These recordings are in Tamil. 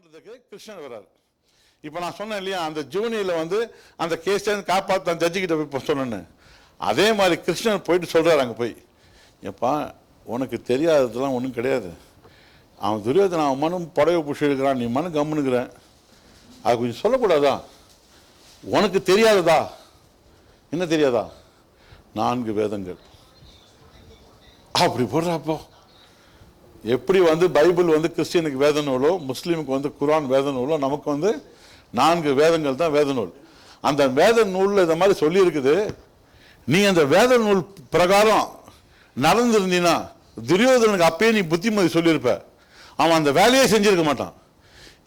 காப்பாற்றுறதுக்கு கிருஷ்ணன் வர்றாரு. இப்போ நான் சொன்னேன் இல்லையா, அந்த ஜூனியில் வந்து அந்த கேஸை காப்பாற்ற அந்த ஜட்ஜிக்கிட்ட போய் சொன்னேன்னு, அதே மாதிரி கிருஷ்ணன் போயிட்டு சொல்கிறார் அங்கே போய், எப்பா உனக்கு தெரியாததெல்லாம் ஒன்றும் கிடையாது, அவன் துரியோதன அவன் மனும் புடவை புஷி எடுக்கிறான், நீ மனு கம்முனுக்குறேன், அது கொஞ்சம் சொல்லக்கூடாதா? உனக்கு தெரியாததா? என்ன தெரியாதா? 4 வேதங்கள் அப்படி போடுறாப்போ. எப்படி வந்து பைபிள் வந்து கிறிஸ்டியனுக்கு வேத நூலோ, முஸ்லீமுக்கு வந்து குரான் வேத நூலோ, நமக்கு வந்து 4 வேதங்கள் தான் வேத நூல். அந்த வேத நூலில் இந்த மாதிரி சொல்லியிருக்குது. நீ அந்த வேத நூல் பிரகாரம் நடந்திருந்தீன்னா துரியோதனுக்கு அப்பயே நீ புத்திமதி சொல்லியிருப்ப, அவன் அந்த வேலையே செஞ்சிருக்க மாட்டான்.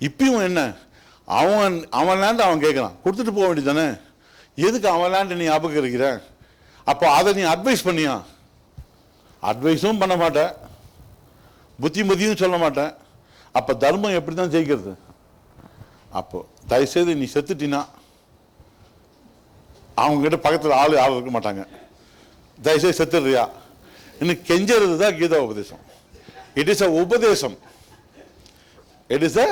இப்பயும் என்ன, அவன் லேண்ட் அவன் கேட்குறான், கொடுத்துட்டு போக வேண்டியது தானே, எதுக்கு அவன் லேண்ட் நீ அபகரிக்கிற? அப்போ அதை நீ அட்வைஸ் பண்ணியா? அட்வைஸும் பண்ண மாட்டேன், புத்திமதியும் சொல்ல மாட்டேன். அப்போ தர்மம் எப்படி தான் ஜெயிக்கிறது? அப்போ தயவுசெய்து நீ செத்துட்டினா அவங்ககிட்ட பக்கத்தில் ஆள் இருக்க மாட்டாங்க, தயவுசெய்து செத்துடுறியா இன்னும் கெஞ்சறது தான் கீதா உபதேசம். இட் இஸ் அ உபதேசம், இட் இஸ் அ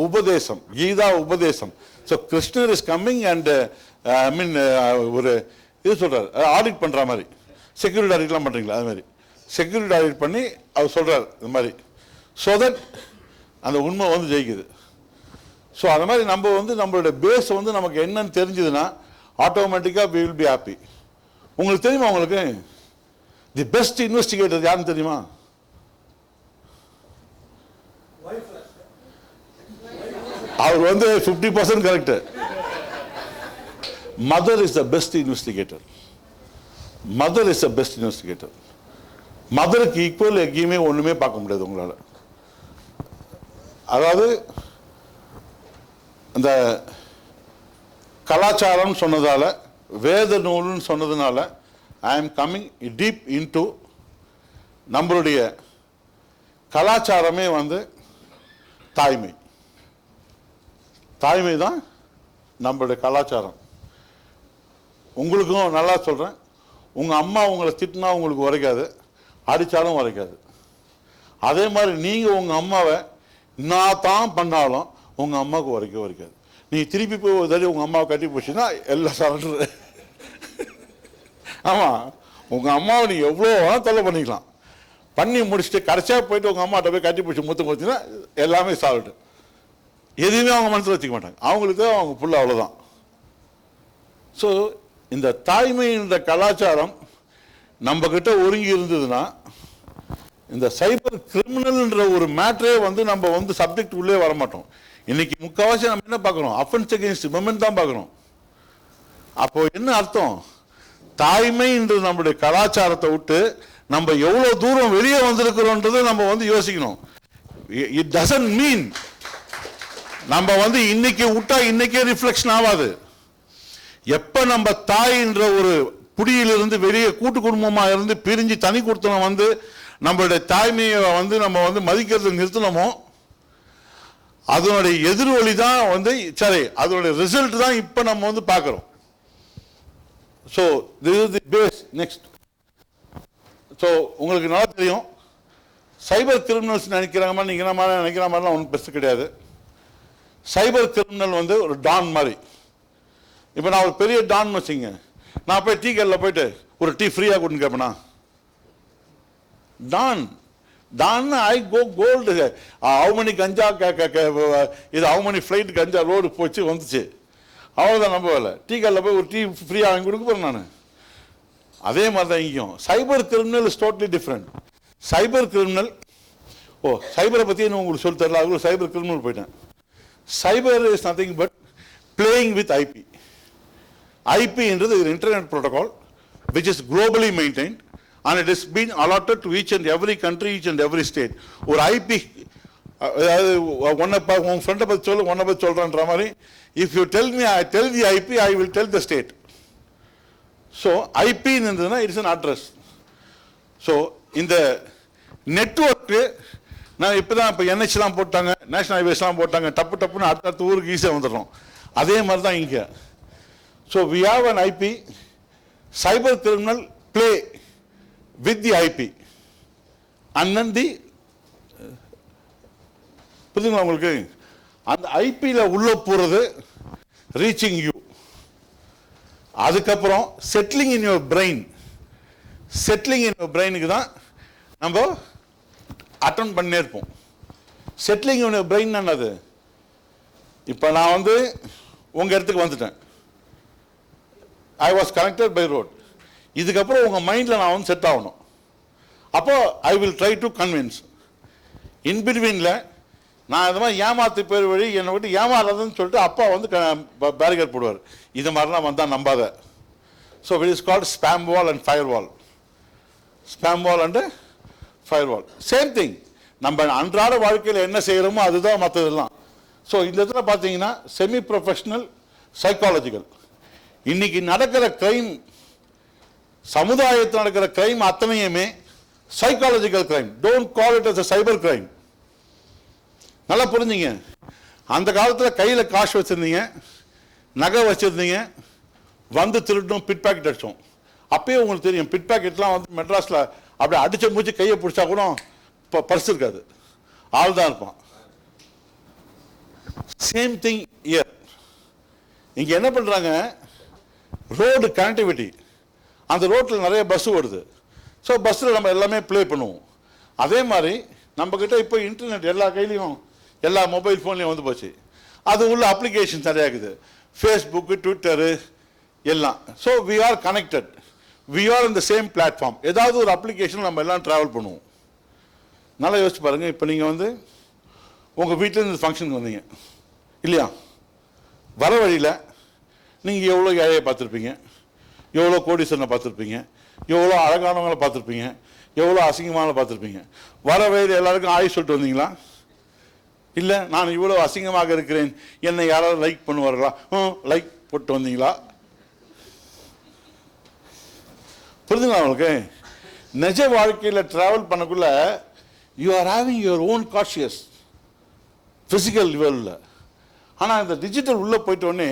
உபதேசம், கீதா உபதேசம். ஸோ கிருஷ்ணர் இஸ் கம்மிங் அண்ட் ஐ மீன் ஒரு இது சொல்றாரு, ஆடிட் பண்ற மாதிரி, செக்யூரிட்டி ஆடிட்லாம் பண்றீங்களா அது மாதிரி செக்யூரிட்டி ஆடிட் பண்ணி அவர் சொல்றாரு இந்த மாதிரி, ஸோ தட் அந்த உண்மை வந்து ஜெயிக்குது. ஸோ அந்த மாதிரி நம்ம வந்து நம்மளோட பேஸ் வந்து நமக்கு என்னன்னு தெரிஞ்சதுன்னா ஆட்டோமேட்டிக்காக we will be happy. உங்களுக்கு தெரியுமா, உங்களுக்கு தி பெஸ்ட் இன்வெஸ்டிகேட்டர் யாருன்னு தெரியுமா? அவர் வந்து 50% correct. Mother is the best investigator. Mother is the best investigator. மதருக்கு ஈக்குவல் எங்கேயுமே ஒண்ணுமே பார்க்க முடியாது உங்களால. அதாவது அந்த கலாச்சாரம் சொன்னதால, வேத நூல்னு சொன்னதுனால, I am coming deep into நம்மளுடைய கலாச்சாரமே வந்து தாய்மை. தாய்மை தான் நம்மளுடைய கலாச்சாரம். உங்களுக்கும் நல்லா சொல்றேன், உங்க அம்மா உங்களை திட்டினா உங்களுக்கு உரைக்காது, அடித்தாலும் உரைக்காது. அதே மாதிரி நீங்க உங்க அம்மாவை நான் தான் பண்ணாலும் உங்க அம்மாவுக்கு உரைக்காது. நீ திருப்பி போய் ஒரு தடவை உங்க அம்மாவை கட்டி போச்சுன்னா எல்லாம் சரண்டர். ஆமா, உங்க அம்மாவை நீ எவ்வளோ தொல்லை பண்ணிக்கலாம், பண்ணி முடிச்சுட்டு கடைசியாக போயிட்டு உங்க அம்மாட்ட போய் கட்டி பிடிச்சி முத்து கொடுத்தீங்கன்னா எல்லாமே சால்ட்டு. எதுவுமே அவங்க மனசில் வச்சுக்க மாட்டாங்க, அவங்களுக்கு அவங்க புள்ள அவ்வளோதான். ஸோ இந்த தாய்மைன்ற கலாச்சாரம் நம்ம கிட்ட ஒருங்கி இருந்ததுன்னா இந்த சைபர் கிரிமினல்ன்ற ஒரு மேட்டரே வந்து நம்ம வந்து சப்ஜெக்ட் உள்ளே வர மாட்டோம். இன்னைக்கு முக்கால்வாசி நம்ம என்ன பார்க்குறோம், அஃபென்ஸ் அகெயின்ஸ்ட் விமன் தான் பார்க்குறோம். அப்போ என்ன அர்த்தம், தாய்மைன்ற நம்மளுடைய கலாச்சாரத்தை விட்டு நம்ம எவ்வளோ தூரம் வெளியே வந்திருக்கிறோன்றதை நம்ம வந்து யோசிக்கணும். இட் டசன்ட் மீன் நம்ம வந்து இன்னைக்கு விட்டா இன்னைக்கே ரிஃப்ளெக்ஷன் ஆகாது. எப்ப நம்ம தாய்ன்ற ஒரு புடியிலிருந்து வெளியே கூட்டு குடும்பமா இருந்து பிரிஞ்சு தனி கொடுத்தனம் வந்து நம்மளுடைய தாய்மையை வந்து நம்ம வந்து மதிக்கிறது நிறுத்தணுமோ, அதனுடைய எதிர்வழி தான் வந்து சரி, அதனுடைய ரிசல்ட் தான் இப்ப நம்ம வந்து பார்க்கிறோம். So this is the base. Next, so உங்களுக்கு நல்லா தெரியும், சைபர் கிரிமினல்ஸ் நினைக்கிற மாதிரி நீங்க நினைக்கிற மாதிரிலாம் ஒன்றும் பெருசு கிடையாது. சைபர் கிரிமினல் வந்து ஒரு டான் மாதிரி. இப்போ நான் ஒரு பெரிய டான் வச்சுங்க, நான் போய் டீ கடையில் போயிட்டு ஒரு டீ ஃப்ரீயாக கொடுன்னு கேட்பேனா? டான் டான் ஐ கோ கோல்டு ஹவு மணி கஞ்சா இது ஹவு மணி ஃப்ளைட் கஞ்சா ரோடு போச்சு வந்துச்சு, அவ்வளோதான் நம்ம வேலை. டீ கடையில் போய் ஒரு டீ ஃப்ரீயாக வாங்கி கொடுக்க போகிறேன் நான். அதே மாதிரி தான் இங்கேயும் cyber criminal is totally different. Cyber criminal, சைபரை பற்றி இன்னும் உங்களுக்கு சொல்லி தரல, அதுக்குள்ள சைபர் கிரிமினல் போயிட்டேன். Cyber is nothing but playing with IP. IP is an internet protocol which is globally maintained and it has been allotted to each and every country, each and every state. Or IP, one friend of the if you tell me, I tell the IP, I will tell the state. So IP is an address. So in the network, நான் இப்போ தான் இப்போ என்ஹெச்லாம் போட்டாங்க, நேஷனல் ஹைவேஸ்லாம் போட்டாங்க, டப்புன்னு அடுத்த ஊருக்கு ஈஸியாக வந்துடுறோம். அதே மாதிரி தான் இங்கே. So we have an IP. Cyber criminal play with the IP and then the புரியுதுங்களா உங்களுக்கு? அந்த ஐபியில் உள்ள போகிறது ரீச்சிங் யூ, அதுக்கப்புறம் settling in your brain. Settling in your பிரெயினுக்கு தான் நம்ம அட்டன் பண்ணே இருப்போம். செட்டிலிங் இன் யுவர் பிரெயின் என்னது? இப்போ நான் வந்து உங்கள் இடத்துக்கு வந்துட்டேன், I was connected by road. இதுக்கப்புறம் உங்கள் மைண்டில் நான் வந்து செட் ஆகணும். அப்போ I will try to convince. இன்பிட்வீனில் நான் இந்த மாதிரி ஏமாத்து பேர் வழி என்னை விட்டு ஏமாறாதுன்னு சொல்லிட்டு அப்பா வந்து பேரிகேட் போடுவார். இது மாதிரிலாம் வந்தால் நம்பாத. So it is called spam wall and fire wall. Spam wall and fire wall same thing. நம்ம அன்றாட வாழ்க்கையில் என்ன செய்கிறோமோ அதுதான் மற்றதெல்லாம். ஸோ இந்த இடத்துல பார்த்தீங்கன்னா செமி ப்ரொஃபஷனல், சைக்காலஜிக்கல். இன்னைக்கு நடக்கிற கிரைம், சமுதாயத்தில் நடக்கிற கிரைம் அத்தனையுமே psychological crime. Don't call it as a cyber crime. நல்லா புரிஞ்சுங்க. அந்த காலத்தில் கையில் காசு வச்சுருந்தீங்க, நகை வச்சுருந்தீங்க, வந்து திருட்டும், பிட் பாக்கெட் அடித்தோம். அப்பயே உங்களுக்கு தெரியும், பிட் பாக்கெட்லாம் வந்து மெட்ராஸில் அப்படியே அடித்த மூச்சு கையை பிடிச்சா கூட இப்போ பர்ஸ் இருக்காது, ஆள் தான் இருப்பான். Same thing year. இங்கே என்ன பண்ணுறாங்க, ரோடு கனெக்டிவிட்டி. அந்த ரோட்டில் நிறைய பஸ் ஓடுது. ஸோ பஸ்ஸில் நம்ம எல்லாமே ப்ளே பண்ணுவோம். அதே மாதிரி நம்மக்கிட்ட இப்போ இன்டர்நெட் எல்லா கையிலையும், எல்லா மொபைல் ஃபோன்லேயும் வந்து போச்சு. அது உள்ள அப்ளிகேஷன்ஸ் நிறையா இருக்குது, ஃபேஸ்புக்கு, ட்விட்டரு எல்லாம். So we are connected, we are in the same platform. ஏதாவது ஒரு அப்ளிகேஷன் நம்ம எல்லாம் ட்ராவல் பண்ணுவோம். நல்லா யோசிச்சு பாருங்கள். இப்போ நீங்கள் வந்து உங்கள் வீட்டிலேருந்து ஃபங்க்ஷனுக்கு வந்தீங்க இல்லையா? வர வழியில் நீங்கள் எவ்வளோ ஏழையை பார்த்துருப்பீங்க, எவ்வளோ கோடீஸ்வரனை பார்த்துருப்பீங்க, எவ்வளோ அழகானவங்களை பார்த்துருப்பீங்க, எவ்வளோ அசிங்கமான பார்த்துருப்பீங்க. வர வழியில் எல்லாருக்கும் ஆய் சொல்லிட்டு வந்தீங்களா? இல்லை, நான் இவ்வளோ அசிங்கமாக இருக்கிறேன், என்னை யாராவது லைக் பண்ணுவார்களா? லைக் போட்டு வந்தீங்களா? புரிதுங்களா உங்களுக்கு? நிஜ வாழ்க்கையில் ட்ராவல் பண்ணக்குள்ள you are having your own conscious physical லெவலில். ஆனால் இந்த டிஜிட்டல் உள்ளே போயிட்டோடனே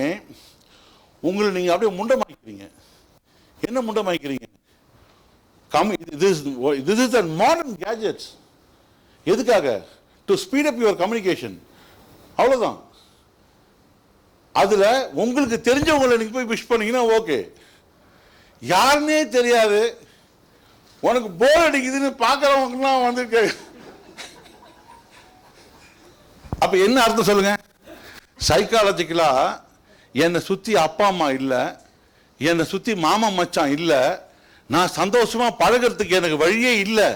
உங்களை நீங்கள் அப்படியே முண்டமாய்க்கிறீங்க. என்ன முண்டமாய்க்கிறீங்க? This is the modern gadgets. எதுக்காக? To speed up your communication. அவ்வளோதான். அதில் உங்களுக்கு தெரிஞ்சவங்களை நீங்கள் போய் விஷ் பண்ணீங்கன்னா ஓகே. யாருன்னே தெரியாது, உனக்கு போர் அடிக்குதுன்னு பார்க்குறவங்கலாம் வந்து அப்போ என்ன அர்த்தம் சொல்லுங்க? சைக்காலஜிக்கலா என்னை சுற்றி அப்பா அம்மா இல்லை, என்னை சுற்றி மாமா மச்சான் இல்லை, நான் சந்தோஷமா பழகிறதுக்கு எனக்கு வழியே இல்லை,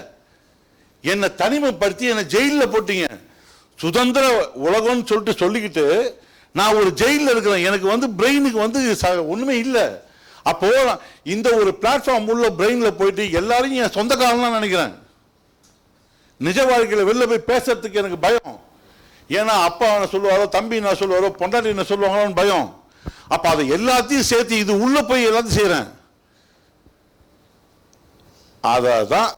என்னை தனிமைப்படுத்தி என்னை ஜெயிலில் போட்டீங்க. சுதந்திர உலகம்னு சொல்லிட்டு சொல்லிக்கிட்டு நான் ஒரு ஜெயிலில் இருக்கிறேன், எனக்கு வந்து பிரெயினுக்கு வந்து ஒன்றுமே இல்லை. அப்போ இந்த ஒரு பிளாட்ஃபார்ம் உள்ள பிரெயினில் போயிட்டு எல்லாரையும் என் சொந்தக்காரன்லாம் நினைக்கிறேன். நிஜ வாழ்க்கையில் வெளில போய் பேசுறதுக்கு எனக்கு பயம். ஏன்னா அப்பா என்ன சொல்லுவாரோ, தம்பி என்ன சொல்லுவாரோ, பொண்டாட்டி என்ன சொல்லுவாங்களோன்னு பயம். அப்போ அதை எல்லாத்தையும் சேர்த்து இது உள்ள போய் எல்லாத்தையும் செய்கிறேன். அதான்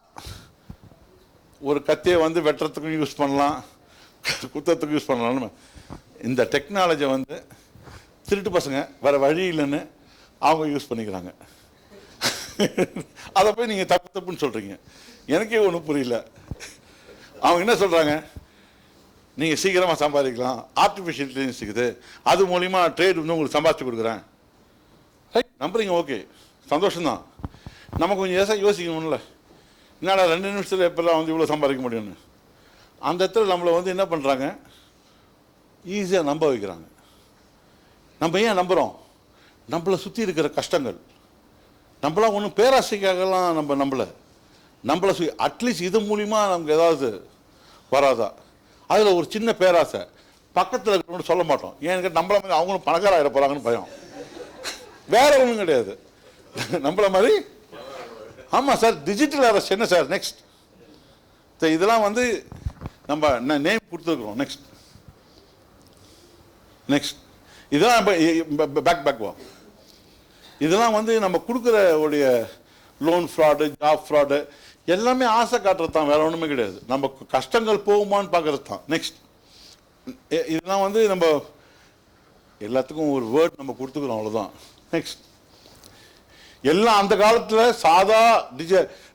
ஒரு கத்தியை வந்து வெட்டுறதுக்கும் யூஸ் பண்ணலாம், குத்தத்துக்கும் யூஸ் பண்ணலாம்னு இந்த டெக்னாலஜி வந்து திருட்டு பசங்க வேற வழி இல்லைன்னு அவங்க யூஸ் பண்ணிக்கிறாங்க. அதை போய் நீங்கள் தப்பு தப்புன்னு சொல்கிறீங்க. எனக்கே ஒன்றும் புரியல. அவங்க என்ன சொல்கிறாங்க, நீங்கள் சீக்கிரமாக சம்பாதிக்கலாம், ஆர்டிஃபிஷியல் இன்டெலிஜென்ஸ் இருக்குது, அது மூலிமா ட்ரேட் வந்து உங்களுக்கு சம்பாதிச்சு கொடுக்குறேன். ரைட், நம்புறீங்க, ஓகே, சந்தோஷம்தான். நம்ம கொஞ்சம் யோசிக்கணும்ல, என்னடா 2 நிமிஷத்தில் எப்பெல்லாம் வந்து இவ்வளோ சம்பாதிக்க முடியும்னு. அந்த இடத்துல நம்மளை வந்து என்ன பண்ணுறாங்க, ஈஸியாக நம்ப வைக்கிறாங்க. நம்ம ஏன் நம்புகிறோம்? நம்மளை சுற்றி இருக்கிற கஷ்டங்கள். நம்மளாம் ஒன்றும் பேராசைக்காகலாம் நம்மளை அட்லீஸ்ட் இது மூலிமா நமக்கு ஏதாவது வராதா? அதில் ஒரு சின்ன பேராசை. பக்கத்தில் இருக்கிறவங்க சொல்ல மாட்டோம், ஏன்னு நம்மள மாதிரி அவங்களும் பணக்கார ஆகிட போகிறாங்கன்னு பயம். வேற ஒன்றும் கிடையாது, நம்மள மாதிரி. ஆமாம் சார், டிஜிட்டல் அரெஸ்ட் என்ன சார் நெக்ஸ்ட்? இதெல்லாம் வந்து நம்ம நேம் கொடுத்துருக்குறோம். நெக்ஸ்ட் இதெல்லாம் பேக் வா. இதெல்லாம் வந்து நம்ம கொடுக்குற உடைய லோன் ஃப்ராடு, ஜாப் ஃப்ராடு எல்லாமே ஆசை காட்டுறது தான், வேற ஒன்றுமே கிடையாது. நம்ம கஷ்டங்கள் போகுமான்னு பார்க்கறது தான். நெக்ஸ்ட் இதெல்லாம் வந்து நம்ம எல்லாத்துக்கும் ஒரு வேர்ட் நம்ம கொடுத்துக்கிறோம், அவ்வளோதான். நெக்ஸ்ட் எல்லாம் அந்த காலத்தில் சாதா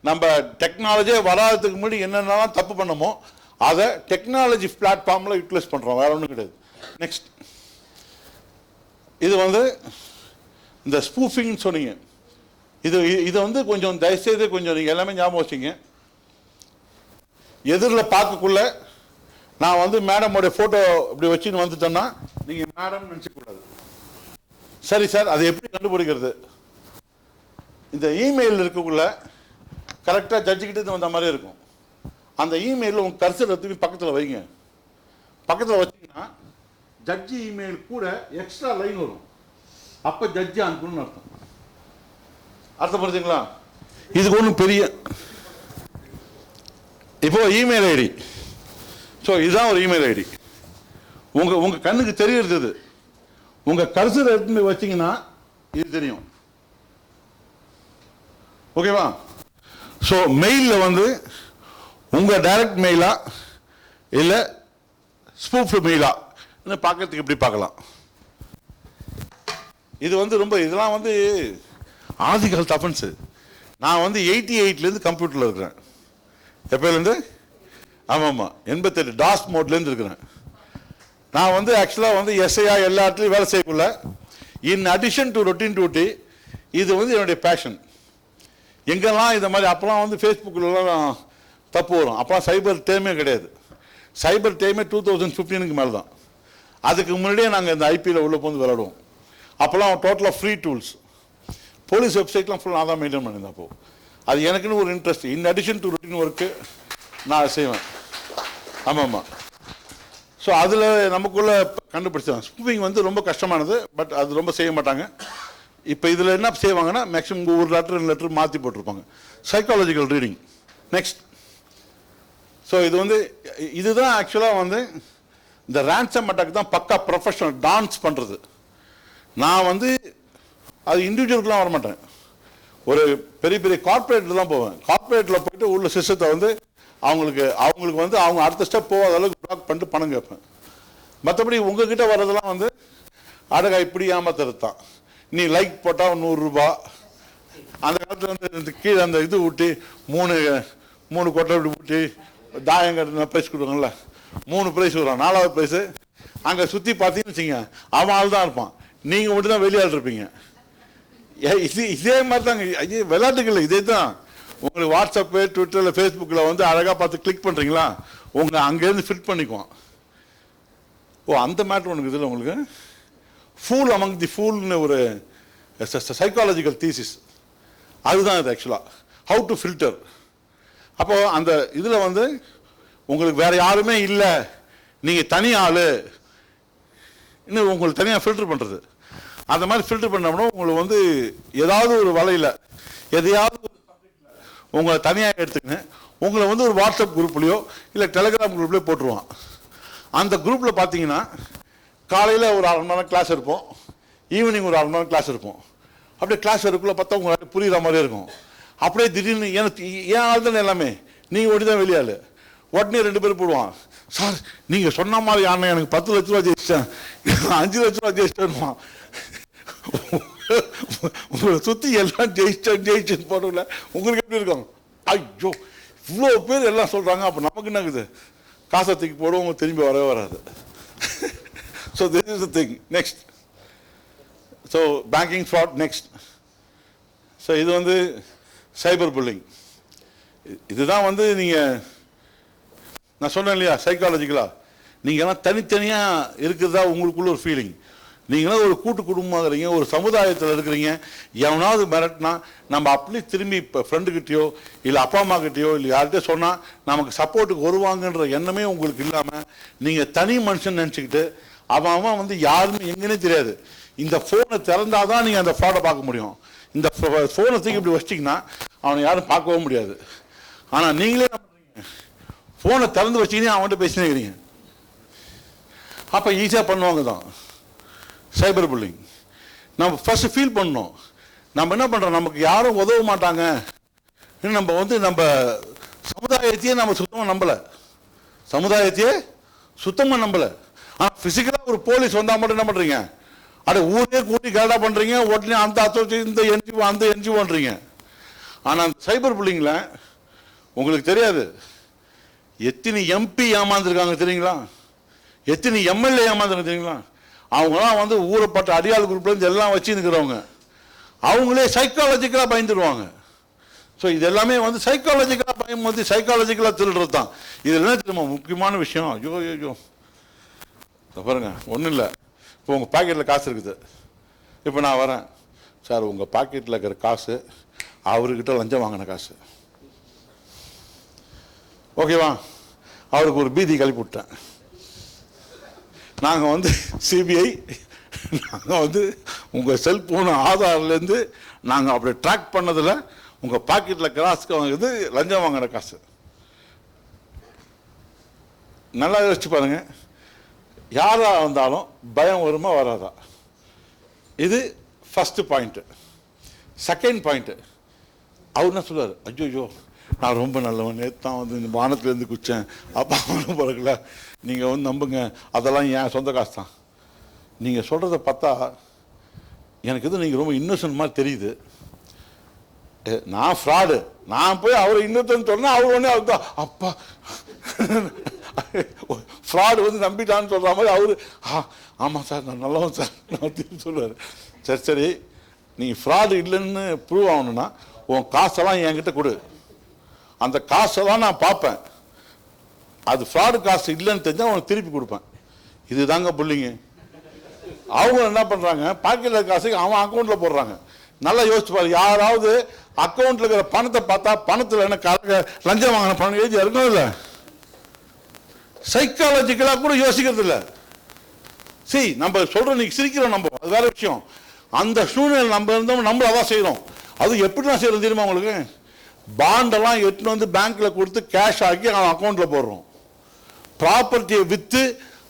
நம்ம டெக்னாலஜியே வராததுக்கு முன்னாடி என்னென்னலாம் தப்பு பண்ணமோ அதை டெக்னாலஜி பிளாட்ஃபார்மில் யூட்டிலைஸ் பண்ணுறோம், வேற ஒன்றும் கிடையாது. நெக்ஸ்ட், இது வந்து இந்த ஸ்பூஃபிங்னு சொன்னீங்க. இது வந்து கொஞ்சம் தயவுசெய்து கொஞ்சம் நீங்கள் எல்லாமே ஞாபகம் வச்சிங்க. எதிரில் பார்க்கக்குள்ள நான் வந்து மேடமோடைய ஃபோட்டோ இப்படி வச்சுன்னு வந்துட்டேன்னா நீங்கள் மேடம் நினச்சிக்கூடாது. சரி சார், அதை எப்படி கண்டுபிடிக்கிறது? இந்த இமெயில் இருக்கக்குள்ள கரெக்டாக ஜட்ஜுக்கிட்ட வந்த மாதிரி இருக்கும். அந்த இமெயிலில் உங்கள் கர்சர் எடுத்து பக்கத்தில் வைங்க. பக்கத்தில் வச்சிங்கன்னா ஜட்ஜி இமெயில் கூட எக்ஸ்ட்ரா லைன் வரும். அப்போ ஜட்ஜி அனுப்பணும்னு அர்த்தம். அர்த்தம் புரிஞ்சுங்களா? இதுக்கு ஒன்றும் பெரிய இப்போ இமெயில் ஐடி. ஸோ இதுதான் ஒரு இமெயில் ஐடி. உங்கள் கண்ணுக்கு தெரியறது இது. உங்கள் கர்சர் எடுத்து வச்சிங்கன்னா இது தெரியும். ஓகேவா? ஸோ மெயிலில் வந்து உங்கள் டைரக்ட் மெயிலா இல்லை ஸ்பூஃப் மெயிலா பார்க்கறதுக்கு எப்படி பார்க்கலாம். இது வந்து ரொம்ப இதெல்லாம் வந்து ஆதி காலத்து அஃபென்ஸு. நான் வந்து 88லேருந்து கம்ப்யூட்டரில் இருக்கிறேன். எப்போலேருந்து? ஆமாம்மா, 88 டாஸ் மோட்லேருந்து இருக்கிறேன். நான் வந்து ஆக்சுவலாக வந்து எஸ்ஐயா எல்லா இடத்துலையும் வேலை செய்யக்குள்ள in addition to routine duty இது வந்து என்னுடைய பேஷன். எங்கெல்லாம் இந்த மாதிரி அப்போலாம் வந்து ஃபேஸ்புக்கிலலாம் தப்பு வரும். அப்போலாம் சைபர் டேமே கிடையாது. சைபர் டேமே 2015க்கு மேலே தான். அதுக்கு முன்னாடியே நாங்கள் இந்த ஐபியில் உள்ள போந்து விளையாடுவோம். அப்போல்லாம் டோட்டலாக ஃப்ரீ டூல்ஸ். போலீஸ் வெப்சைட்லாம் ஃபுல்லாக நான் தான் மெயின்டைன் பண்ணியிருந்தேன். அப்போது அது எனக்குன்னு ஒரு interest. In addition to routine work நான் செய்வேன். ஆமாம்மா. ஸோ அதில் நமக்குள்ளே கண்டுபிடிச்சாங்க. ஸ்பூஃபிங் வந்து ரொம்ப கஷ்டமானது, பட் அது ரொம்ப செய்ய மாட்டாங்க. இப்போ இதில் என்ன செய்வாங்கன்னா மேக்ஸிமம் ஒரு லெட்டர் மாற்றி போட்டிருப்பாங்க. Psychological reading. நெக்ஸ்ட், ஸோ இது வந்து இதுதான் ஆக்சுவலாக வந்து இந்த ரேன்சம் அட்டாக் தான் பக்கா ப்ரொஃபஷனல் டான்ஸ் பண்ணுறது. நான் வந்து அது இண்டிவிஜுவலுக்குலாம் வரமாட்டேன். ஒரு பெரிய பெரிய கார்பரேட்டில் தான் போவேன். கார்பரேட்டில் போயிட்டு உள்ள சிஸ்டத்தை வந்து அவங்களுக்கு வந்து அவங்க அடுத்த ஸ்டெப் போகாத அளவுக்கு பிளாக் பண்ணிட்டு பணம் கேட்பேன். மற்றபடி உங்ககிட்ட வர்றதெல்லாம் வந்து அடகா இப்படி ஏமாத்துறது தான். நீ லைக் போட்டால் 100 ரூபா. அந்த காலத்தில் வந்து கீழே அந்த இது ஊட்டி மூணு கொட்டை இப்படி ஊட்டி தாயங்க ப்ரைஸ் கொடுக்குறோம்ல, 3 ப்ரைஸ் வரும். 4வது ப்ரைஸு அங்கே சுற்றி பார்த்தீங்கன்னு வச்சுங்க, அவன் ஆள் தான் இருப்பான், நீங்கள் மட்டும் தான் வெளியாள் இருப்பீங்க. இதே மாதிரி தாங்க விளையாட்டுகள். இதே தான் உங்களுக்கு வாட்ஸ்அப்பு, ட்விட்டரில், ஃபேஸ்புக்கில் வந்து அழகாக பார்த்து கிளிக் பண்ணுறீங்களா, உங்களை அங்கேருந்து ஃபிட் பண்ணிக்குவோம். ஓ, அந்த மேட்ரு உனக்கு இதில் உங்களுக்கு ஃபூல் அமங் தி ஃபூல்னு ஒரு சைக்காலஜிக்கல் தீசிஸ். அதுதான் இது ஆக்சுவலாக ஹவு டு ஃபில்டர். அப்போது அந்த இதில் வந்து உங்களுக்கு வேறு யாருமே இல்லை, நீங்கள் தனி ஆள், இன்னும் உங்களுக்கு தனியாக ஃபில்டர் பண்ணுறது. அந்த மாதிரி ஃபில்டர் பண்ணோம்னா உங்களுக்கு வந்து ஏதாவது ஒரு வலையில் எதையாவது உங்களை தனியாக எடுத்துக்கின்னு உங்களை வந்து ஒரு வாட்ஸ்அப் குரூப்லேயோ இல்லை டெலிகிராம் குரூப்லேயோ போட்டுருவான். அந்த குரூப்பில் பார்த்தீங்கன்னா காலையில் ஒரு 1/2 மணி நேரம் கிளாஸ் இருப்போம், ஈவினிங் ஒரு 1/2 மணி நேரம் கிளாஸ் இருப்போம். அப்படியே கிளாஸ் இருக்குள்ள பார்த்தா உங்களுக்கு புரிகிற மாதிரியே இருக்கும். அப்படியே திடீர்னு ஏன் ஆள் தானே எல்லாமே, நீங்கள் ஒட்டி தான் வெளியாள். உடனே 2 பேர் போடுவான், சார் நீங்கள் சொன்ன மாதிரி ஆனால் எனக்கு 10 லட்ச ரூபா ஜெயிச்சிட்டேன், 5 லட்ச ரூபா ஜெயிச்சிட்டேன்னுவான். உங்களை சுற்றி எல்லாம் ஜெயிச்சேன்னு போடல. உங்களுக்கு எப்படி இருக்கும்? ஐயோ இவ்வளோ பேர் எல்லாம் சொல்கிறாங்க, அப்போ நமக்கு என்ன இருக்குது, காசை தூக்கி போடுவோம், திரும்பி வரவே வராது. So this is the thing. Next, so banking fraud. Next, so இது வந்து சைபர் புல்லிங். இதுதான் வந்து நீங்கள் நான் சொன்னேன் இல்லையா, சைக்காலஜிக்கலாக நீங்கள்லாம் தனித்தனியாக இருக்கிறதா உங்களுக்குள்ள ஒரு ஃபீலிங். நீங்களாம் ஒரு கூட்டு குடும்பமாக இருக்கிறீங்க, ஒரு சமுதாயத்தில் இருக்கிறீங்க. எவனாவது மிரட்டினா நம்ம அப்படியே திரும்பி இப்போ ஃப்ரெண்டுக்கிட்டேயோ இல்லை அப்பா அம்மா கிட்டேயோ இல்லை யார்கிட்டயோ சொன்னால் நமக்கு சப்போர்ட்டுக்கு வருவாங்கன்ற எண்ணமே உங்களுக்கு இல்லாமல் நீங்கள் தனி மனுஷன் நினச்சிக்கிட்டு அவன் வந்து யாருமே எங்கன்னே தெரியாது. இந்த ஃபோனை திறந்தாதான் நீங்கள் அந்த ஃப்ராடை பார்க்க முடியும். இந்த ஃபோனை தூக்கி இப்படி வச்சிட்டிங்கன்னா அவனை யாரும் பார்க்கவும் முடியாது. ஆனால் நீங்களே என்ன பண்ணுறீங்க, ஃபோனை திறந்து வச்சிக்கினே அவன்கிட்ட பேசினே இருக்கிறீங்க. அப்போ ஈஸியாக பண்ணுவாங்க தான் சைபர் புல்லிங். நம்ம ஃபர்ஸ்ட் ஃபீல் பண்ணணும், நம்ம என்ன பண்ணுறோம், நமக்கு யாரும் உதவ மாட்டாங்க, நம்ம வந்து நம்ம சமுதாயத்தையே நம்ம சுத்தமாக நம்பலை, சமுதாயத்தையே சுத்தமாக நம்பலை. ஆனால் ஃபிசிக்கலாக ஒரு போலீஸ் வந்தால் மட்டும் என்ன பண்ணுறீங்க, அட ஊரே கூட்டி கேடா பண்ணுறீங்க, உடனே அந்த அசோசியேஷன் இந்த என்ஜிஓ அந்த என்ஜிஓன்றீங்க. ஆனால் அந்த சைபர் புல்லிங்கில் உங்களுக்கு தெரியாது, எத்தனை எம்பி ஏமாந்துருக்காங்க தெரியுங்களா? எத்தனை எம்எல்ஏ ஏமாந்துருக்காங்க தெரியுங்களா? அவங்களாம் வந்து ஊறப்பட்ட அடியாள் குரூப்லேருந்து எல்லாம் வச்சு இருக்கிறவங்க. அவங்களே சைக்காலஜிக்கலாக பயந்துடுவாங்க. ஸோ இது எல்லாமே வந்து சைக்காலஜிக்கலாக பயன்படுத்தி சைக்காலஜிக்கலாக திருடுறது தான். இதில் என்ன தெரியுமா முக்கியமான விஷயம்? ஐயோ ஐயோ பாருங்க, ஒன்றும் இல்லை. இப்போ உங்கள் பாக்கெட்டில் காசு இருக்குது. இப்போ நான் வரேன், சார் உங்கள் பாக்கெட்டில் இருக்கிற காசு அவர்கிட்ட லஞ்சம் வாங்கின காசு, ஓகேவா? அவருக்கு ஒரு பீதி கிளப்பி விட்டேன். நாங்கள் வந்து சிபிஐ, நாங்கள் வந்து உங்கள் செல்ஃபோன் ஆதார்லேருந்து நாங்கள் அப்படி ட்ராக் பண்ணதில் உங்கள் பாக்கெட்டில் கிராஸ்க்கு வாங்குறது லஞ்சம் வாங்கின காசு. நல்லா யோசிச்சு பாருங்க, யாராக இருந்தாலும் பயம் வருமா வராதா? இது ஃபர்ஸ்ட் பாயிண்ட்டு. செகண்ட் பாயிண்ட்டு, அவர் என்ன சொல்லுவார்? ஐயோ நான் ரொம்ப நல்லவன், நேற்று தான் வந்து இந்த வானத்துலேருந்து குச்சேன், அப்பா ஒன்றும் பிறக்கல, நீங்கள் வந்து நம்புங்க, அதெல்லாம் என் சொந்த காசு தான். நீங்கள் சொல்கிறத பார்த்தா எனக்கு எதுவும் நீங்கள் ரொம்ப இன்னோசன்ட் மாதிரி தெரியுது. நான் ஃப்ராடு, நான் போய் அவரை இன்னொருத்தன்னு சொன்னால் அவர் ஒன்றே அவர் தான் அப்பா ஃப்ராடு வந்து நம்பிட்டான்னு சொல்கிற மாதிரி அவர் ஆமாம் சார் நான் நல்லவன் சார் நான் திருப்பி சொல்லுவார். சரி சரி, நீ ஃப்ராடு இல்லைன்னு ப்ரூவ் ஆகணும்னா உன் காசெல்லாம் என்கிட்ட கொடு, அந்த காசெல்லாம் நான் பார்ப்பேன், அது ஃப்ராடு காசு இல்லைன்னு தெரிஞ்சால் உனக்கு திருப்பி கொடுப்பேன். இதுதாங்க புள்ளிங்க. அவங்க என்ன பண்ணுறாங்க, பாக்கெட்டில் காசுக்கு அவன் அக்கௌண்ட்டில் போடுறாங்க. நல்லா யோசிச்சு பாரு, யாராவது அக்கௌண்ட்டில் இருக்கிற பணத்தை பார்த்தா பணத்தில் என்ன லஞ்சம் வாங்கின பணம் எழுதி இருக்கணும் இல்லை? சைக்காலஜிக்கலாக கூட யோசிக்கிறது இல்லை. சரி, நம்ம சொல்கிறோம், நீ சிரிக்கிறோம், நம்ம அது வேற விஷயம். அந்த சூழ்நிலை நம்ம இருந்தோம், நம்ம அதான் செய்கிறோம். அது எப்படிலாம் செய்யறோம் தெரியுமா உங்களுக்கு? பாண்டெல்லாம் எடுத்துன்னு வந்து பேங்க்ல கொடுத்து கேஷ் ஆக்கி அவன் அக்கௌண்ட்ல போடுறோம். ப்ராப்பர்ட்டியை விற்று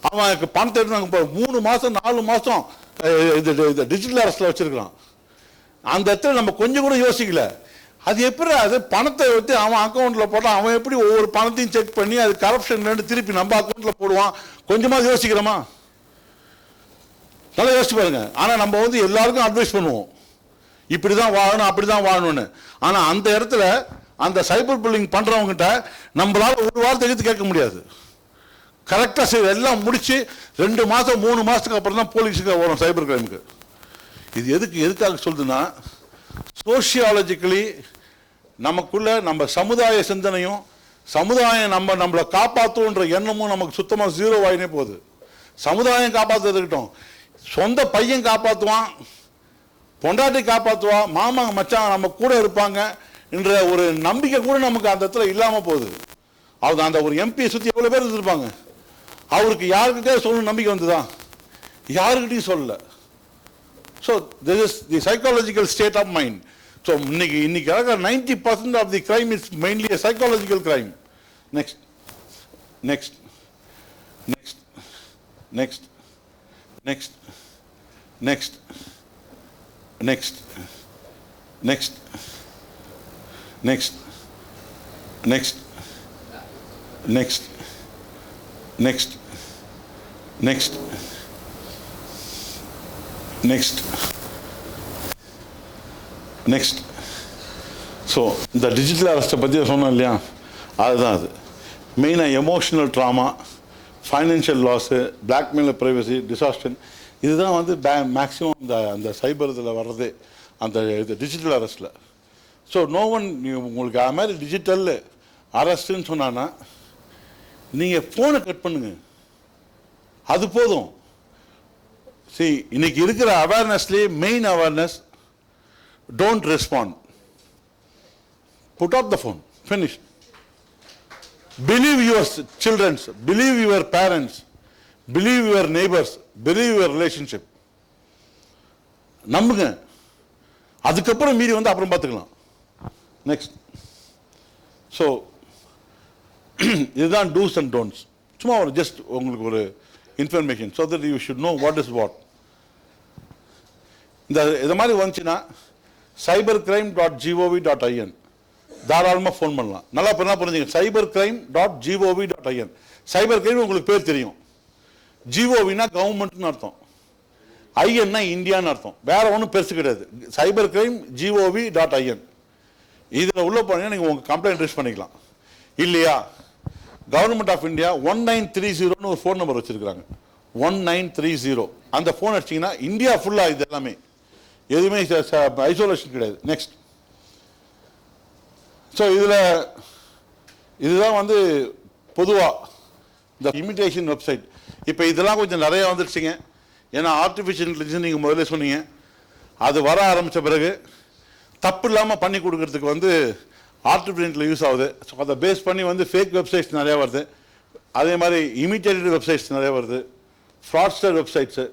அவனுக்கு பணத்தை எடுத்து 3 மாதம் 4 மாதம் டிஜிட்டல் அரெஸ்ட்ல வச்சிருக்கிறான். அந்த இடத்துல நம்ம கொஞ்சம் கூட யோசிக்கல. அது எப்படி அது பணத்தை வச்சு அவன் அக்கௌண்ட்ல போட்டான், அவன் எப்படி ஒவ்வொரு பணத்தையும் செக் பண்ணி அது கரப்ஷன் திருப்பி நம்ம அக்கௌண்ட்ல போடுவான்? கொஞ்சமாக யோசிக்கிறோமா? நல்லா யோசிச்சு பாருங்க. ஆனா நம்ம வந்து எல்லாருக்கும் அட்வைஸ் பண்ணுவோம், இப்படிதான் வாழணும் அப்படிதான் வாழணும்னு. ஆனா அந்த இடத்துல அந்த சைபர் புல்லிங் பண்றவங்கிட்ட நம்மளால ஒரு வாரத்தை எடுத்து கேட்க முடியாது. கரெக்டா எல்லாம் முடிச்சு 2 மாசம் 3 மாசத்துக்கு அப்புறம் தான் போலீஸுக்கு வரும் சைபர் கிரைமுக்கு. இது எதுக்காக சொல்லுதுன்னா, சோசியாலஜிக்கலி நமக்குள்ள நம்ம சமுதாய சிந்தனையும் சமுதாயம் நம்மளை காப்பாற்றுன்ற எண்ணமும் நமக்கு சுத்தமாக ஜீரோ ஆகினே போகுது. சமுதாயம் காப்பாற்றுறதுக்கிட்டோம், சொந்த பையன் காப்பாற்றுவான், பொண்டாட்டி காப்பாற்றுவா, மாமா மச்சான் நம்ம கூட இருப்பாங்க என்ற ஒரு நம்பிக்கை கூட நமக்கு அந்த இடத்துல இல்லாமல் போகுது. அவங்க அந்த ஒரு எம்பியை சுற்றி எவ்வளோ பேர் இருந்திருப்பாங்க, அவருக்கு யாருக்கிட்டே சொல்லணும் நம்பிக்கை வந்துதான்? யாருக்கிட்டையும் சொல்லல. So this is the psychological state of mind. So இன்னைக்கு 90% of the crime is mainly a psychological crime. Next. Next. Next. Next. Next. Next. Next. Next. Next. Next. Next. Next. Next. Next. Next. So இந்த டிஜிட்டல் அரெஸ்ட்டை பற்றி சொன்னோம் இல்லையா, அதுதான் அது மெயினாக. Emotional trauma, financial loss, blackmail, privacy, disaster, இதுதான் வந்து மேக்ஸிமம் அந்த சைபர் இதில் வர்றதே அந்த இது டிஜிட்டல் அரெஸ்ட்டில். ஸோ நோ ஒன், உங்களுக்கு அது மாதிரி டிஜிட்டல் அரெஸ்ட்டுன்னு சொன்னான்னா நீங்கள் ஃபோனை கட் பண்ணுங்க, அது போதும். See, இன்னைக்கு இருக்கிற அவேர்னஸ்லேயே main awareness, don't respond, put off the phone, finish. Believe your children, believe your parents, believe your neighbors, believe your relationship. நம்புங்க, அதுக்கப்புறம் மீறி வந்து அப்புறம் பார்த்துக்கலாம். நெக்ஸ்ட். ஸோ இதுதான் டூஸ் அண்ட் டோன்ட்ஸ். சும்மா ஒரு ஜஸ்ட் உங்களுக்கு ஒரு information, so that you should know what is what. இது மாதிரி வந்துச்சுன்னா cybercrime.gov.in தாராளமாக ஃபோன் பண்ணலாம். நல்லா என்ன புரிஞ்சுங்க, cybercrime.gov.in. சைபர் கிரைம் உங்களுக்கு பேர் தெரியும். ஜிஓவினா கவர்மெண்ட்னு அர்த்தம், ஐஎன்னா இந்தியான்னு அர்த்தம், வேற ஒன்றும் பெருசு கிடையாது. cybercrime.gov.in இதில் உள்ள போனீங்கன்னா நீங்கள் உங்கள் கம்ப்ளைண்ட் ரிஜிஸ்டர் பண்ணிக்கலாம். இல்லையா கவர்மெண்ட் ஆஃப் இந்தியா 1930 ஒரு ஃபோன் நம்பர் வச்சிருக்காங்க. 1930 அந்த ஃபோன் அடிச்சிங்கன்னா இந்தியா ஃபுல்லாக இது எல்லாமே எதுவுமே ஐசோலேஷன் கிடையாது. நெக்ஸ்ட், ஸோ இதுதான் வந்து பொதுவாக இந்த இமிடேஷன் வெப்சைட். இப்போ இதெல்லாம் கொஞ்சம் நிறைய வந்துடுச்சிங்க. ஏன்னா ஆர்டிஃபிஷியல் இன்டெலிஜென்ஸ் நீங்கள் முதல்ல சொன்னீங்க, அது வர ஆரம்பித்த பிறகு தப்பு இல்லாமல் பண்ணி கொடுக்கறதுக்கு வந்து ஆர்டிஃபிஷியல் யூஸ் ஆகுது. ஸோ அதை பேஸ் பண்ணி வந்து ஃபேக் வெப்சைட்ஸ் நிறையா வருது. அதே மாதிரி இமிட்டேட்டட் வெப்சைட்ஸ் நிறையா வருது, ஃப்ராட்ஸ்டர் வெப்சைட்ஸு.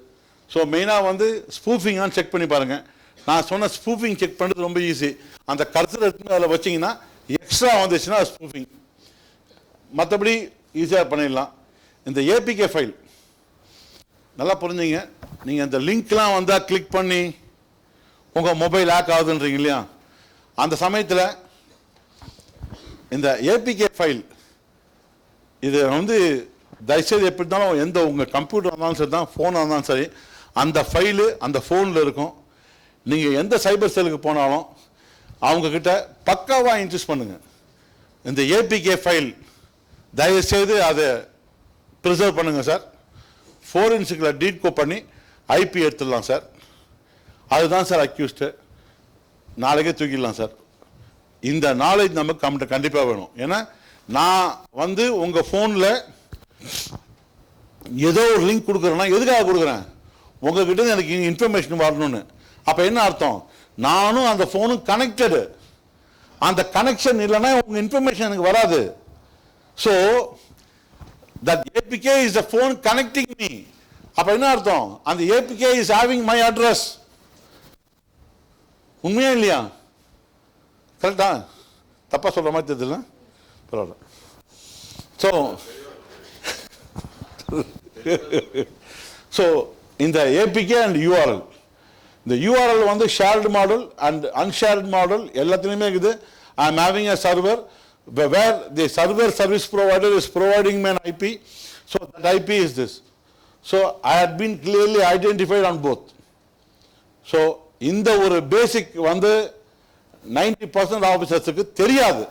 ஸோ மெயினாக வந்து ஸ்பூஃபிங்கான்னு செக் பண்ணி பாருங்கள். நான் சொன்ன ஸ்பூஃபிங் செக் பண்ணுறது ரொம்ப ஈஸி. அந்த கர்சர் எடுத்து அதில் வச்சிங்கன்னா எக்ஸ்ட்ரா வந்துச்சுன்னா ஸ்பூஃபிங், மற்றபடி ஈஸியாக பண்ணிடலாம். இந்த ஏபிகே ஃபைல் நல்லா புரிஞ்சுங்க. நீங்கள் இந்த லிங்க்லாம் வந்தால் கிளிக் பண்ணி உங்கள் மொபைல் ஹேக் ஆகுதுன்றீங்க இல்லையா, அந்த சமயத்தில் இந்த ஏபிகே ஃபைல் இது வந்து தயவுசெய்து எப்படி இருந்தாலும் எந்த உங்கள் கம்ப்யூட்டர் இருந்தாலும் சரி தான், ஃபோனாக இருந்தாலும் சரி, அந்த ஃபைலு அந்த ஃபோனில் இருக்கும். நீங்கள் எந்த சைபர் செல்லுக்கு போனாலும் அவங்கக்கிட்ட பக்காவாக இன்ட்ரெஸ்ட் பண்ணுங்கள். இந்த ஏபிகே ஃபைல் தயவுசெய்து அதை ப்ரிசர்வ் பண்ணுங்கள் சார். ஃபோரென்சிக்கில் டீகோ பண்ணி ஐபி எடுத்துடலாம் சார். அதுதான் சார் அக்யூஸ்டு, நாளைக்கே தூக்கிடலாம் சார். இந்த நாலேஜ் நமக்கு கண்டிப்பாக வேணும். ஏன்னா நான் வந்து உங்கள் ஃபோனில் ஏதோ ஒரு லிங்க் கொடுக்குறேன்னா எதுக்காக கொடுக்குறேன்? உங்ககிட்ட எனக்கு இன்ஃபர்மேஷன் வரணும்னு. அப்போ என்ன அர்த்தம்? நானும் அந்த ஃபோனும் கனெக்டடு. அந்த கனெக்ஷன் இல்லைன்னா உங்கள் இன்ஃபர்மேஷன் எனக்கு வராது. So that APK is the phone connecting me. அப்போ என்ன அர்த்தம்? அந்த APK is having my address. உண்மையா இல்லையா? கரெக்டா? தப்பா சொல்ற மாதிரி தெரியல, பரவாயில்ல. ஸோ இந்த ஏபிகே அண்ட் யூஆர்எல், இந்த யூஆர்எல் வந்து shared model and unshared model எல்லாத்துலேயுமே இருக்குது. I am having a server where the server service provider is providing me an IP, so that IP is this. So I had been clearly identified on both. So இந்த ஒரு பேசிக் வந்து 90% ஆஃபீஸர்ஸுக்கு தெரியாது.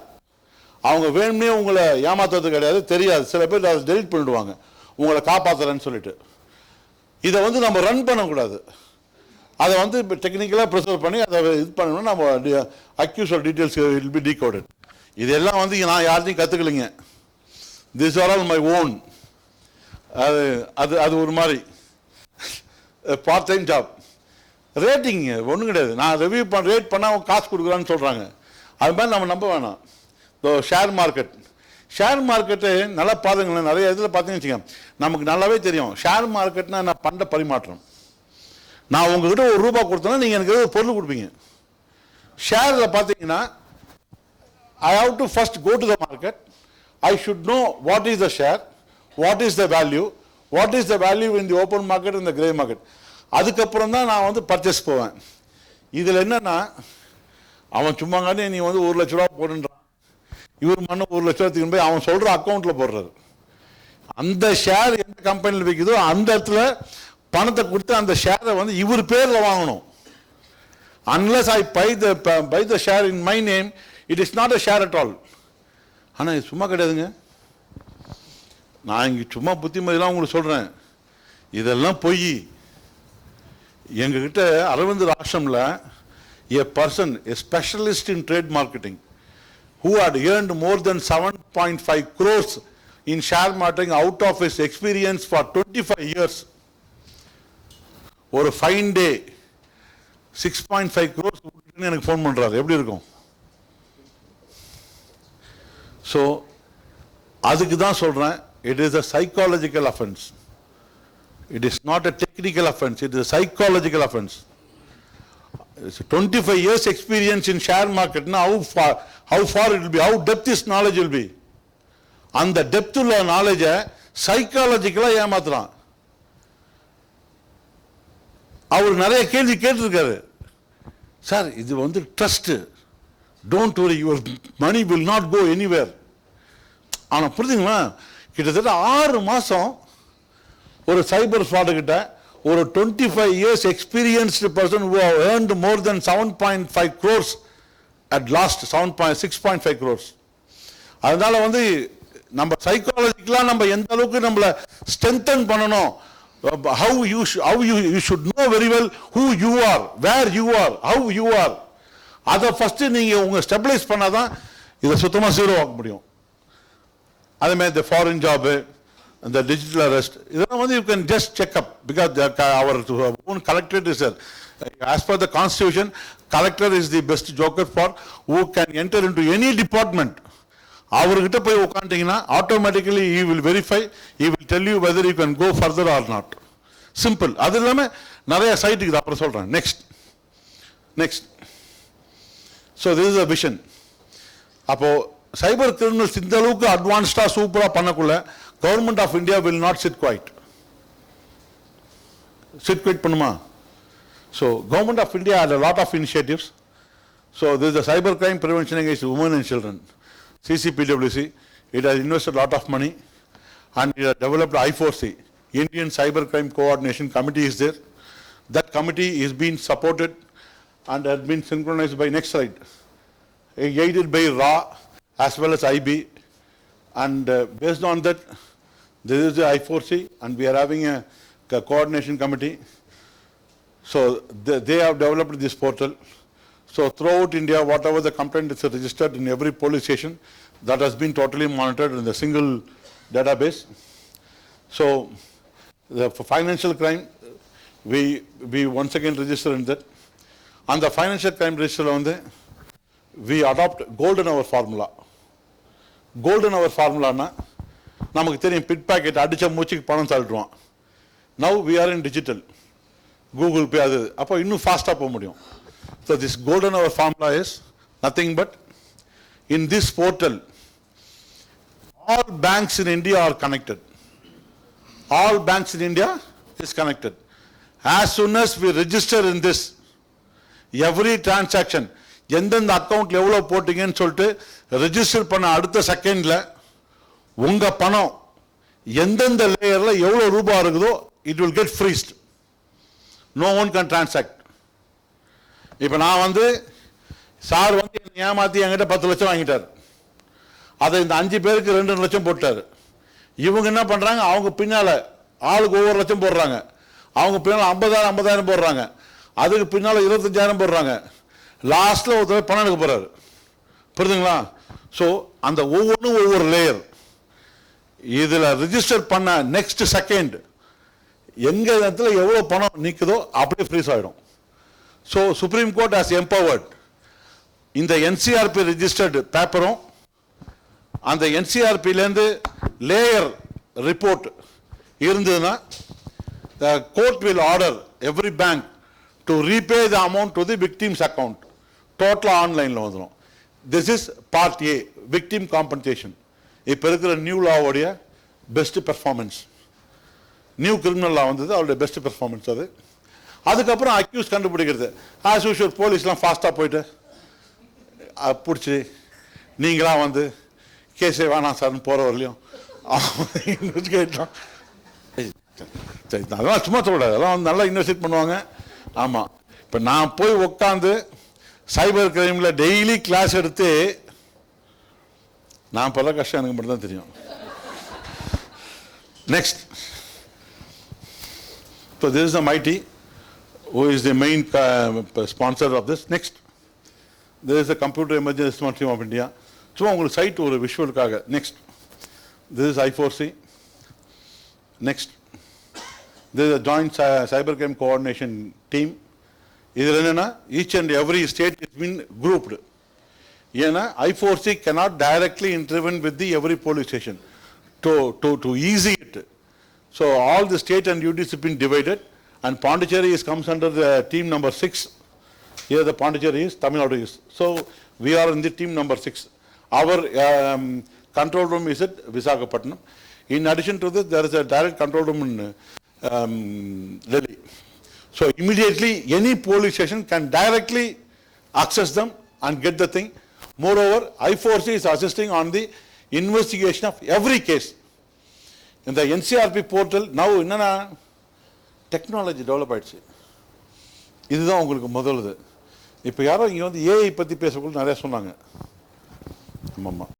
அவங்க வேணும்னே உங்களை ஏமாத்துறது கிடையாது, தெரியாது. சில பேர் அதை டெலிட் பண்ணிடுவாங்க உங்களை காப்பாற்றுறேன்னு சொல்லிட்டு. இதை வந்து நம்ம ரன் பண்ணக்கூடாது. அதை வந்து இப்போ டெக்னிக்கலாக ப்ரிசர்வ் பண்ணி அதை இது பண்ணணும். நம்ம accused details will be decoded. இதெல்லாம் வந்து நான் யார்த்தையும் கற்றுக்கலைங்க. This are all my own. அது ஒரு மாதிரி பார்ட் டைம் ஜாப். ரேட்டிங் ஒன்றும் கிடையாது. நான் ரிவ்யூ ரேட் பண்ணால் அவங்க காசு கொடுக்குறான்னு சொல்கிறாங்க. அது மாதிரி நம்ம நம்ப வேணாம். ஷேர் மார்க்கெட்டு நல்லா பாருங்களேன். நிறைய இதில் பார்த்தீங்கன்னு வச்சுக்கோங்க, நமக்கு நல்லாவே தெரியும் ஷேர் மார்க்கெட்னா என்ன பண்ட பரிமாற்றம். நான் உங்ககிட்ட ₹1 கொடுத்தேன்னா நீங்கள் எனக்கு ஒரு பொருள் கொடுப்பீங்க. ஷேரில் பார்த்தீங்கன்னா I have to first go to the market. I should know what is the share, what is the value in the open market and the grey market. அதுக்கப்புறம் தான் நான் வந்து பர்ச்சேஸ் போவேன். இதில் என்னன்னா, அவன் சும்மாங்கானே நீ வந்து ₹1,00,000 போடுன்றான். இவர் மண்ணு ₹1,00,000 போய் அவன் சொல்கிற அக்கௌண்ட்டில் போடுறாரு. அந்த ஷேர் எந்த கம்பெனியில் விற்குதோ அந்த இடத்துல பணத்தை கொடுத்து அந்த ஷேரை வந்து இவர் பேரில் வாங்கணும். Unless I buy the share in my name, it is not a share at all. ஆனால் இது சும்மா கிடையாதுங்க. நான் இங்கே சும்மா புத்திமதிலாம் உங்களுக்கு சொல்கிறேன். இதெல்லாம் பொய். எங்ககிட்ட Aravind ஆசிரமில் a person, a specialist in trade marketing, who had earned more than 7.5 crores in share marketing out of his experience for 25 years. ஒரு fine day 6.5 crores எனக்கு ஃபோன் பண்ணுறாரு. எப்படி இருக்கும்? ஸோ அதுக்கு தான் சொல்கிறேன், it is a psychological offence. It is not a technical offence, it is a psychological offence. 25 years experience in share market, now how far it will be, how depth this knowledge will be. அந்த டெப்த் உள்ள நாலேஜை சைக்காலஜிக்கலாக ஏமாத்துறான். அவர் நிறைய கேள்வி கேட்டிருக்காரு. சார் இது வந்து trust, don't worry, your money will not go anywhere. ஆனால் புரிஞ்சுங்களா, கிட்டத்தட்ட 6 மாதம் ஒரு சைபர் ஃப்ராடு கிட்ட ஒரு 25 years experienced person who have earned more than 7.5 crores at last 6.5 crores. அதனால வந்து நம்ம சைக்காலஜிக்கலாக நம்ம எந்த அளவுக்கு நம்மளை ஸ்ட்ரென்தன் பண்ணணும். how you should know very well who you are, where you are, how you are. அதை ஃபர்ஸ்ட் நீங்க உங்க ஸ்டெபிலைஸ் பண்ணாதான் இதை சுத்தமா ஜீரோ ஆக முடியும். அதே மாதிரி இந்த ஃபாரின் ஜாப், இந்த டிஜிட்டல் அரெஸ்ட், இதெல்லாம் வந்து you can just check up because our own collectorate is sir. As per the constitution, collector is the best joker for who can enter into any department. அவர்கிட்ட போய் உட்காந்துட்டீங்கன்னா automatically he will verify, he will tell you whether you can go further or not. Simple. அது இல்லாமல் நிறைய சைட் இருக்குது, அப்புறம் சொல்கிறேன். Next so this is a vision. அப்போது சைபர் கிரிமினல்ஸ் இந்த அளவுக்கு அட்வான்ஸ்டாக சூப்பராக பண்ணக்குள்ள government of India will not sit quiet பண்ணுமா? So government of India had a lot of initiatives. So this is the cyber crime prevention against women and children. CCPWC, it has invested a lot of money and it has developed I4C, Indian Cyber Crime Coordination Committee is there. That committee is being supported and has been synchronized by next slide, aided by RA as well as IB, and based on that, this is the I4C and we are having a coordination committee. So they have developed this portal. So throughout India, whatever the complaint is registered in every police station, that has been totally monitored in the single database. So the financial crime, we once again register in that. On the financial crime register on the, we adopt golden hour formula. Golden hour formula na, நமக்கு தெரியும் பிட் பாக்கெட் அடிச்ச மூச்சுக்கு பணம் தள்ளுறோம். Now we are in digital. Google Pay அது அப்போ இன்னும் ஃபாஸ்ட்டாக போக முடியும். So this golden hour formula is nothing but in this portal, all banks in India are connected. All banks in India is connected. As soon as we register in this, every transaction, எந்தெந்த அக்கௌண்ட்ல எவ்வளவு போட்டீங்கன்னு சொல்லிட்டு ரெஜிஸ்டர் பண்ண அடுத்த செகண்ட்ல உங்க பணம் எந்தெந்த லேயர்ல எவ்வளவு ரூபாய் இருக்குதோ it will get freezed. No one can transact. இப்போ நான் வந்து சார் வந்து ஏமாத்தி என்கிட்ட 10 லட்சம் வாங்கிட்டார். அதை இந்த 5 பேருக்கு 2 லட்சம் போட்டார். இவங்க என்ன பண்றாங்க, அவங்க பின்னால ஆளுக்கு ஒவ்வொரு லட்சம் போடுறாங்க. அவங்க பின்னால 50,000 போடுறாங்க. அதுக்கு பின்னால 25,000 போடுறாங்க. லாஸ்ட்ல ஒருத்தர் பணம் எடுக்க போறாரு. புரியுதுங்களா? ஸோ அந்த ஒவ்வொன்றும் ஒவ்வொரு லேயர். இதுல ரிஜிஸ்டர் பண்ண நெக்ஸ்ட் செகண்ட் எங்க இடத்துல எவ்வளவு பணம் நிக்குதோ அப்படியே ஃப்ரீஸ் ஆயிடும். So Supreme Court has empowered in the NCRP registered paperum and the NCRP lende layer report irundhuna, the court will order every bank to repay the amount to the victim's account. Total online lo vandrum. This is part A, victim compensation. இப்ப இருக்கிற நியூ லாவோடைய best performance. New criminal law வந்தது அவருடைய பெஸ்ட் பெர்ஃபார்மன்ஸ் அது. அதுக்கப்புறம் அக்யூஸ் கண்டுபிடிக்கிறது. ஆஸ் யூஷுவல் போலீஸ்லாம் ஃபாஸ்ட்டாக போயிட்டு பிடிச்சி நீங்களாம் வந்து கேஸே வேணாம் சார்னு போகிற வரலையும் கேட்டோம். சரி, அதெல்லாம் சும்மா சொல்லக்கூடாது, அதெல்லாம் வந்து நல்லா இன்வெஸ்டிகேட் பண்ணுவாங்க. ஆமாம், இப்போ நான் போய் உட்காந்து சைபர் கிரைமில் டெய்லி கிளாஸ் எடுத்து நான் பல கஷ்டம் எனக்கு மட்டும் தான் தெரியும். Next, so this is the MIT, who is the main sponsor of this. Next, there is the Computer Emergency Response Team of India. So உங்களுக்கு சைட் ஒரு விஷுவலுக்காக. Next, this is I4C. Next, there is a joint cyber crime coordination team. இதில் என்னன்னா each and every state has been grouped. ஏன்னா I4C cannot directly intervene with the every police station to ease it. So all the state and UTs have been divided, and Pondicherry comes under the team number 6. Here the Pondicherry is, Tamil Nadu is. So we are in the team number 6. Our control room is at Visakhapatnam. In addition to this, there is a direct control room in Delhi. So immediately any police station can directly access them and get the thing. Moreover, I4C is assisting on the investigation of every case. In the NCRP portal, now என்னன்னா டெக்னாலஜி டெவலப் ஆயிடுச்சு. இதுதான் உங்களுக்கு முதல்து. இப்போ யாரோ இங்கே வந்து ஏஐ பற்றி பேசக்குள்ள நிறைய சொன்னாங்க. ஆமாம்.